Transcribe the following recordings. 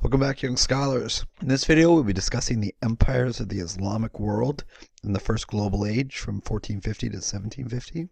Welcome back, young scholars. In this video, we'll be discussing the empires of the Islamic world in the first global age from 1450 to 1750.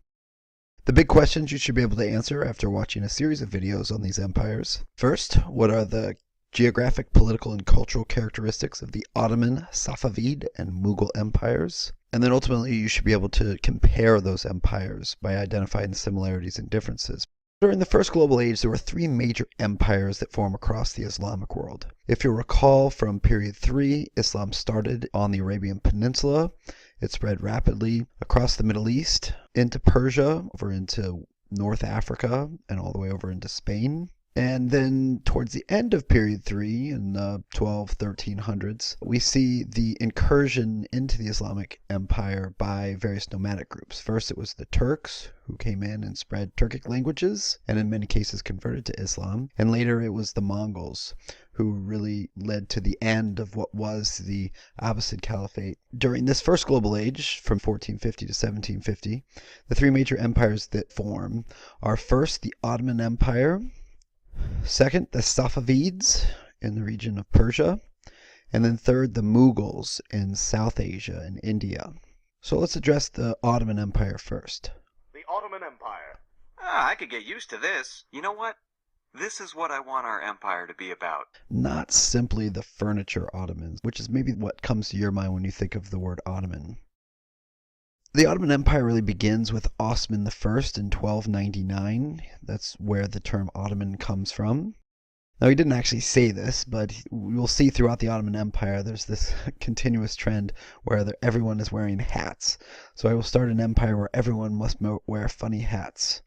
The big questions you should be able to answer after watching a series of videos on these empires. First, what are the geographic, political, and cultural characteristics of the Ottoman, Safavid, and Mughal empires? And then ultimately, you should be able to compare those empires by identifying similarities and differences. During the First Global Age, there were three major empires that form across the Islamic world. If you'll recall from period 3, Islam started on the Arabian Peninsula. It spread rapidly across the Middle East, into Persia, over into North Africa, and all the way over into Spain. And then towards the end of period 3, in the 1300s, we see the incursion into the Islamic Empire by various nomadic groups. First, it was the Turks, who came in and spread Turkic languages, and in many cases converted to Islam. And later it was the Mongols, who really led to the end of what was the Abbasid Caliphate. During this first global age, from 1450 to 1750, the three major empires that form are first the Ottoman Empire, second, the Safavids in the region of Persia, and then third, the Mughals in South Asia and India. So let's address the Ottoman Empire first. The Ottoman Empire. I could get used to this. You know what? This is what I want our empire to be about. Not simply the furniture Ottomans, which is maybe what comes to your mind when you think of the word Ottoman. The Ottoman Empire really begins with Osman I in 1299. That's where the term Ottoman comes from. Now, he didn't actually say this, but we will see throughout the Ottoman Empire there's this continuous trend where everyone is wearing hats. So I will start an empire where everyone must wear funny hats.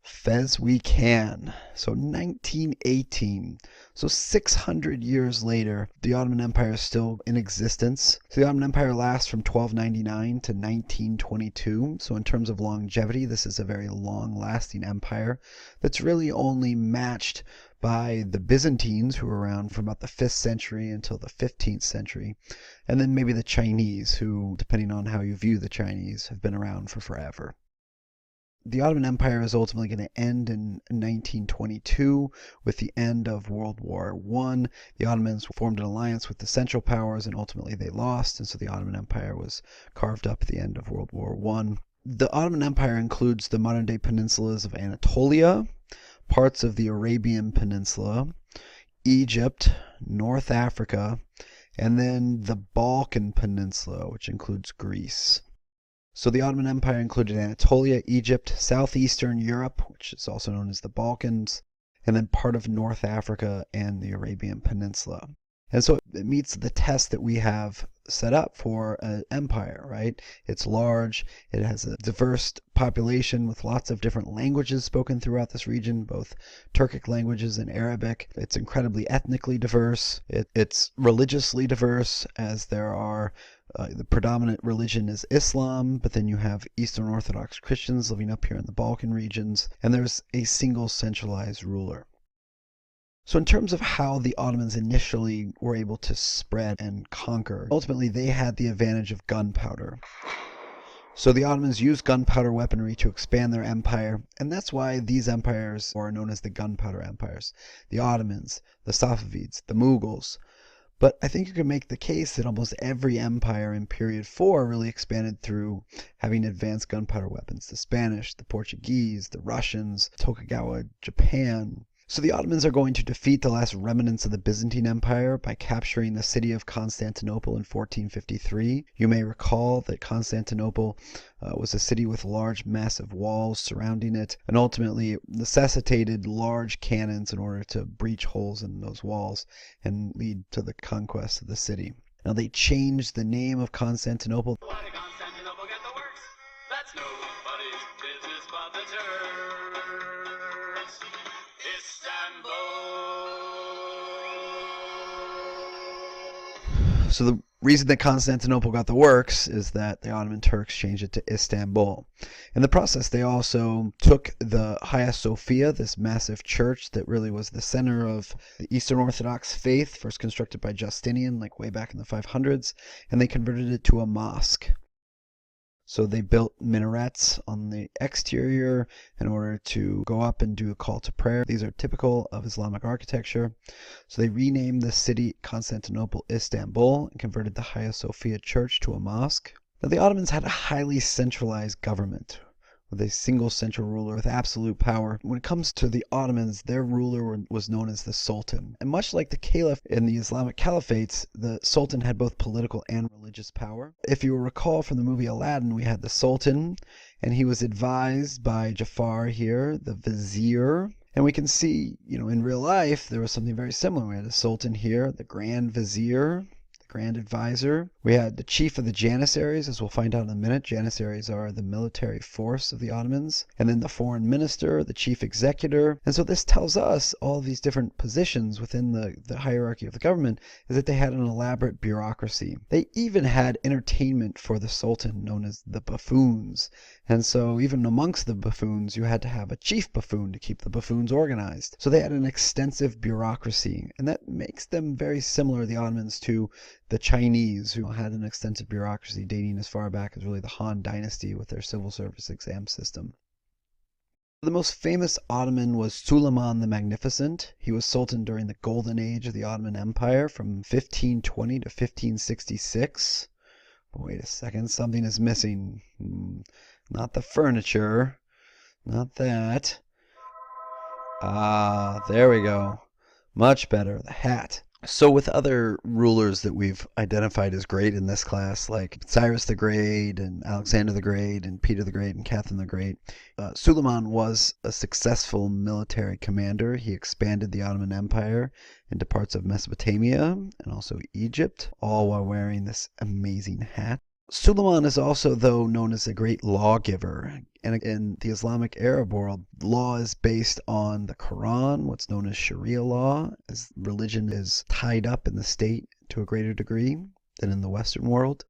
Fez we can. So 1918. So 600 years later, the Ottoman Empire is still in existence. So the Ottoman Empire lasts from 1299 to 1922. So in terms of longevity, this is a very long-lasting empire that's really only matched by the Byzantines, who were around from about the 5th century until the 15th century. And then maybe the Chinese, who, depending on how you view the Chinese, have been around for forever. The Ottoman Empire is ultimately going to end in 1922 with the end of World War I. The Ottomans formed an alliance with the Central Powers, and ultimately they lost, and so the Ottoman Empire was carved up at the end of World War I. The Ottoman Empire includes the modern-day peninsulas of Anatolia, parts of the Arabian Peninsula, Egypt, North Africa, and then the Balkan Peninsula, which includes Greece. So the Ottoman Empire included Anatolia, Egypt, southeastern Europe, which is also known as the Balkans, and then part of North Africa and the Arabian Peninsula. And so it meets the test that we have set up for an empire, right? It's large, it has a diverse population with lots of different languages spoken throughout this region, both Turkic languages and Arabic. It's incredibly ethnically diverse. It's religiously diverse, as there are the predominant religion is Islam, but then you have Eastern Orthodox Christians living up here in the Balkan regions, and there's a single centralized ruler. So in terms of how the Ottomans initially were able to spread and conquer, ultimately they had the advantage of gunpowder. So the Ottomans used gunpowder weaponry to expand their empire, and that's why these empires are known as the gunpowder empires. The Ottomans, the Safavids, the Mughals. But I think you can make the case that almost every empire in period 4 really expanded through having advanced gunpowder weapons. The Spanish, the Portuguese, the Russians, Tokugawa, Japan. So the Ottomans are going to defeat the last remnants of the Byzantine Empire by capturing the city of Constantinople in 1453. You may recall that Constantinople was a city with large, massive walls surrounding it, and ultimately it necessitated large cannons in order to breach holes in those walls and lead to the conquest of the city. Now they changed the name of Constantinople. Why did Constantinople get the works? That's nobody's business but the Turks. Istanbul. So the Reason that Constantinople got the works is that the Ottoman Turks changed it to Istanbul. In the process, they also took the Hagia Sophia, this massive church that really was the center of the Eastern Orthodox faith, first constructed by Justinian, like way back in the 500s, and they converted it to a mosque. So they built minarets on the exterior in order to go up and do a call to prayer. These are typical of Islamic architecture. So they renamed the city Constantinople Istanbul and converted the Hagia Sophia church to a mosque. Now the Ottomans had a highly centralized government with a single central ruler with absolute power. When it comes to the Ottomans, their ruler was known as the Sultan. And much like the Caliph in the Islamic Caliphates, the Sultan had both political and religious power. If you recall from the movie Aladdin, we had the Sultan, and he was advised by Jafar here, the Vizier. And we can see, in real life, there was something very similar. We had the Sultan here, the Grand Vizier, Grand Advisor. We had the chief of the Janissaries, as we'll find out in a minute. Janissaries are the military force of the Ottomans. And then the foreign minister, the chief executor. And so this tells us all these different positions within the hierarchy of the government is that they had an elaborate bureaucracy. They even had entertainment for the Sultan known as the buffoons. And so even amongst the buffoons, you had to have a chief buffoon to keep the buffoons organized. So they had an extensive bureaucracy. And that makes them very similar, the Ottomans, to the Chinese, who had an extensive bureaucracy dating as far back as really the Han Dynasty with their civil service exam system. The most famous Ottoman was Suleiman the Magnificent. He was sultan during the golden age of the Ottoman Empire from 1520 to 1566. But wait a second, something is missing. Not the furniture. Not that. Ah, there we go. Much better. The hat. So with other rulers that we've identified as great in this class, like Cyrus the Great and Alexander the Great and Peter the Great and Catherine the Great, Suleiman was a successful military commander. He expanded the Ottoman Empire into parts of Mesopotamia and also Egypt, all while wearing this amazing hat. Suleiman is also, though, known as a great lawgiver. And in the Islamic Arab world, law is based on the Quran, what's known as Sharia law, as religion is tied up in the state to a greater degree than in the Western world.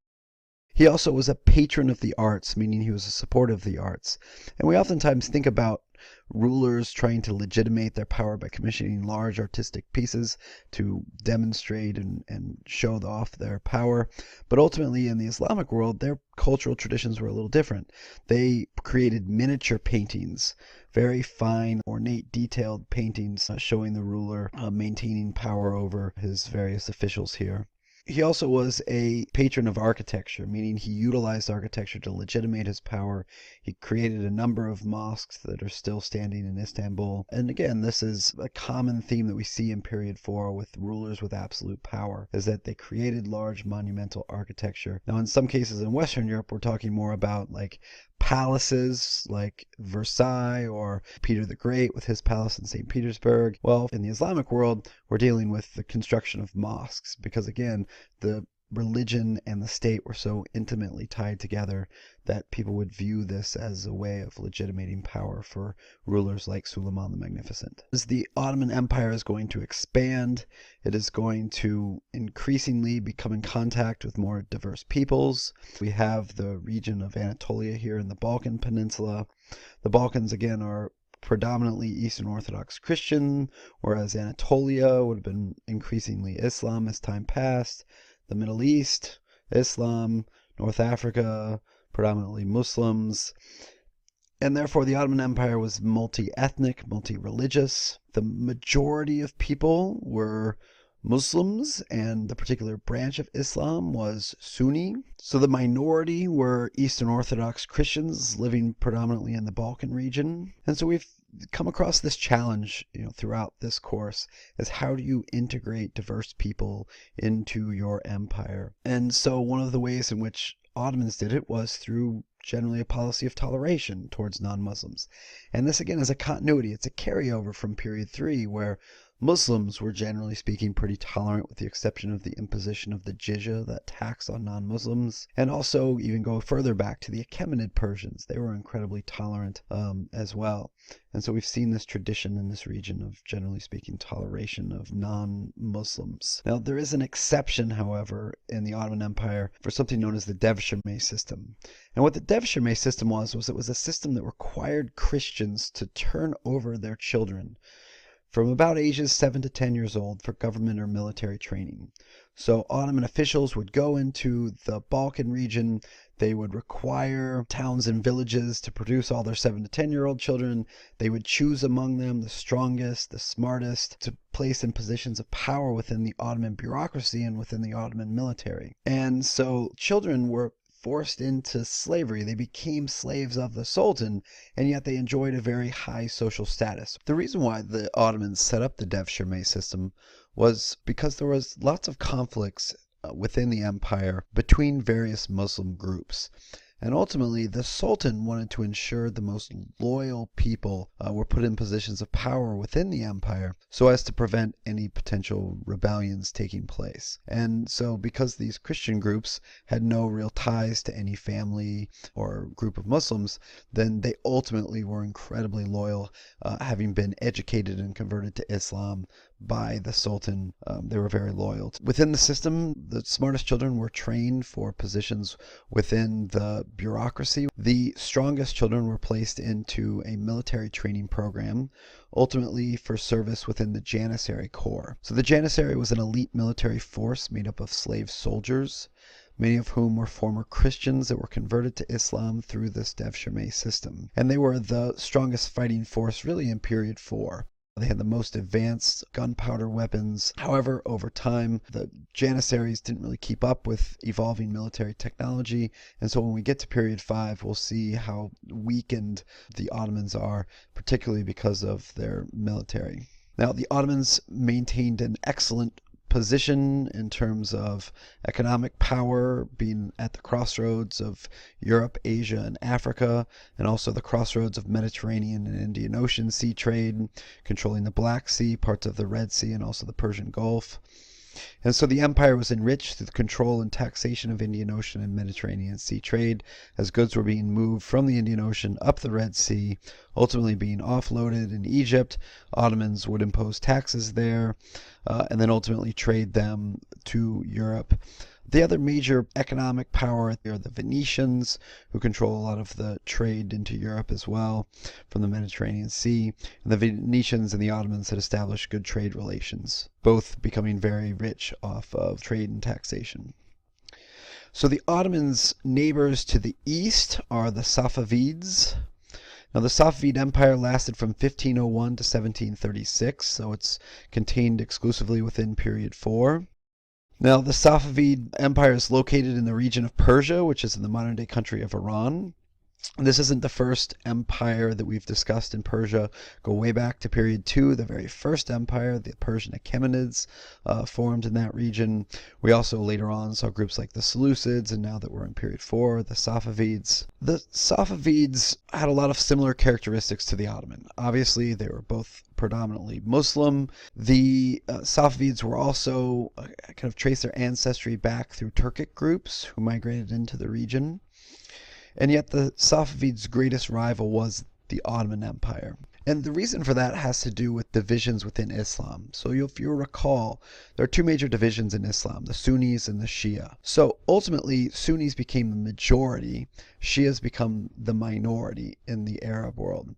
He also was a patron of the arts, meaning he was a supporter of the arts. And we oftentimes think about rulers trying to legitimate their power by commissioning large artistic pieces to demonstrate and show off their power. But ultimately, in the Islamic world, their cultural traditions were a little different. They created miniature paintings, very fine, ornate, detailed paintings showing the ruler maintaining power over his various officials here. He also was a patron of architecture, meaning he utilized architecture to legitimate his power. He created a number of mosques that are still standing in Istanbul. And again, this is a common theme that we see in period 4 with rulers with absolute power, is that they created large monumental architecture. Now, in some cases in Western Europe, we're talking more about like palaces like Versailles or Peter the Great with his palace in St. Petersburg. Well, in the Islamic world, we're dealing with the construction of mosques because, again, the religion and the state were so intimately tied together that people would view this as a way of legitimating power for rulers like Suleiman the Magnificent. As the Ottoman Empire is going to expand, it is going to increasingly become in contact with more diverse peoples. We have the region of Anatolia here in the Balkan Peninsula. The Balkans, again, are predominantly Eastern Orthodox Christian, whereas Anatolia would have been increasingly Islam as time passed. The Middle East, Islam, North Africa, predominantly Muslims. And therefore the Ottoman Empire was multi-ethnic, multi-religious. The majority of people were Muslims, and the particular branch of Islam was Sunni. So the minority were Eastern Orthodox Christians living predominantly in the Balkan region. And so we've come across this challenge, throughout this course, is how do you integrate diverse people into your empire? And so one of the ways in which Ottomans did it was through generally a policy of toleration towards non-Muslims. And this, again, is a continuity. It's a carryover from period 3, where Muslims were generally speaking pretty tolerant, with the exception of the imposition of the jizya, that tax on non-Muslims, and also even go further back to the Achaemenid Persians. They were incredibly tolerant as well. And so we've seen this tradition in this region of, generally speaking, toleration of non-Muslims. Now, there is an exception, however, in the Ottoman Empire for something known as the Devshirme system. And what the Devshirme system was it was a system that required Christians to turn over their children from about ages 7 to 10 years old for government or military training. So Ottoman officials would go into the Balkan region. They would require towns and villages to produce all their 7 to 10-year-old children. They would choose among them the strongest, the smartest, to place in positions of power within the Ottoman bureaucracy and within the Ottoman military. And so children were forced into slavery. They became slaves of the Sultan, and yet they enjoyed a very high social status. The reason why the Ottomans set up the Devshirme system was because there was lots of conflicts within the empire between various Muslim groups. And ultimately, the Sultan wanted to ensure the most loyal people were put in positions of power within the empire so as to prevent any potential rebellions taking place. And so because these Christian groups had no real ties to any family or group of Muslims, then they ultimately were incredibly loyal, having been educated and converted to Islam by the Sultan. They were very loyal. Within the system, the smartest children were trained for positions within the bureaucracy. The strongest children were placed into a military training program, ultimately for service within the Janissary Corps. So the Janissary was an elite military force made up of slave soldiers, many of whom were former Christians that were converted to Islam through this Devshirme system. And they were the strongest fighting force really in period 4. They had the most advanced gunpowder weapons. However, over time, the Janissaries didn't really keep up with evolving military technology. And so when we get to period 5, we'll see how weakened the Ottomans are, particularly because of their military. Now, the Ottomans maintained an excellent position in terms of economic power, being at the crossroads of Europe, Asia, and Africa, and also the crossroads of Mediterranean and Indian Ocean sea trade, controlling the Black Sea, parts of the Red Sea, and also the Persian Gulf. And so the empire was enriched through the control and taxation of Indian Ocean and Mediterranean sea trade, as goods were being moved from the Indian Ocean up the Red Sea, ultimately being offloaded in Egypt. Ottomans would impose taxes there, and then ultimately trade them to Europe. The other major economic power are the Venetians, who control a lot of the trade into Europe as well from the Mediterranean Sea. And the Venetians and the Ottomans had established good trade relations, both becoming very rich off of trade and taxation. So the Ottomans' neighbors to the east are the Safavids. Now, the Safavid Empire lasted from 1501 to 1736, so it's contained exclusively within period 4. Now, the Safavid Empire is located in the region of Persia, which is in the modern-day country of Iran. This isn't the first empire that we've discussed in Persia. Go way back to period 2, the very first empire, the Persian Achaemenids, formed in that region. We also later on saw groups like the Seleucids, and now that we're in period 4, the Safavids. The Safavids had a lot of similar characteristics to the Ottoman. Obviously, they were both predominantly Muslim. The Safavids were also kind of trace their ancestry back through Turkic groups who migrated into the region. And yet the Safavids' greatest rival was the Ottoman Empire. And the reason for that has to do with divisions within Islam. So if you recall, there are two major divisions in Islam, the Sunnis and the Shia. So ultimately, Sunnis became the majority, Shias become the minority in the Arab world.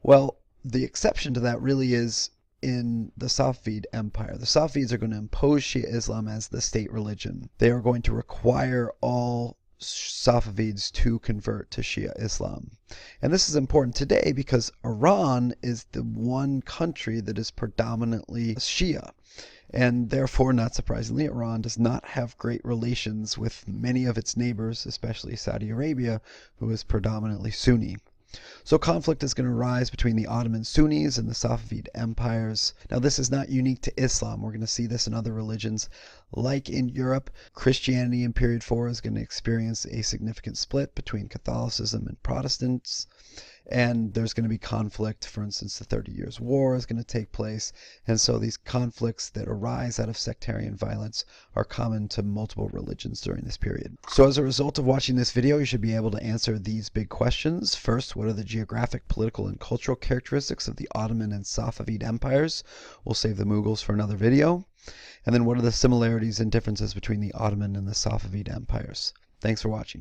Well, the exception to that really is in the Safavid Empire. The Safavids are going to impose Shia Islam as the state religion. They are going to require all Safavids to convert to Shia Islam. And this is important today because Iran is the one country that is predominantly Shia. And therefore, not surprisingly, Iran does not have great relations with many of its neighbors, especially Saudi Arabia, who is predominantly Sunni. So conflict is going to rise between the Ottoman Sunnis and the Safavid empires. Now, this is not unique to Islam. We're going to see this in other religions. Like in Europe, Christianity in period 4 is going to experience a significant split between Catholicism and Protestants. And there's going to be conflict. For instance, the 30 Years' War is going to take place. And so these conflicts that arise out of sectarian violence are common to multiple religions during this period. So as a result of watching this video, you should be able to answer these big questions. First, what are the geographic, political, and cultural characteristics of the Ottoman and Safavid empires? We'll save the Mughals for another video. And then what are the similarities and differences between the Ottoman and the Safavid empires? Thanks for watching.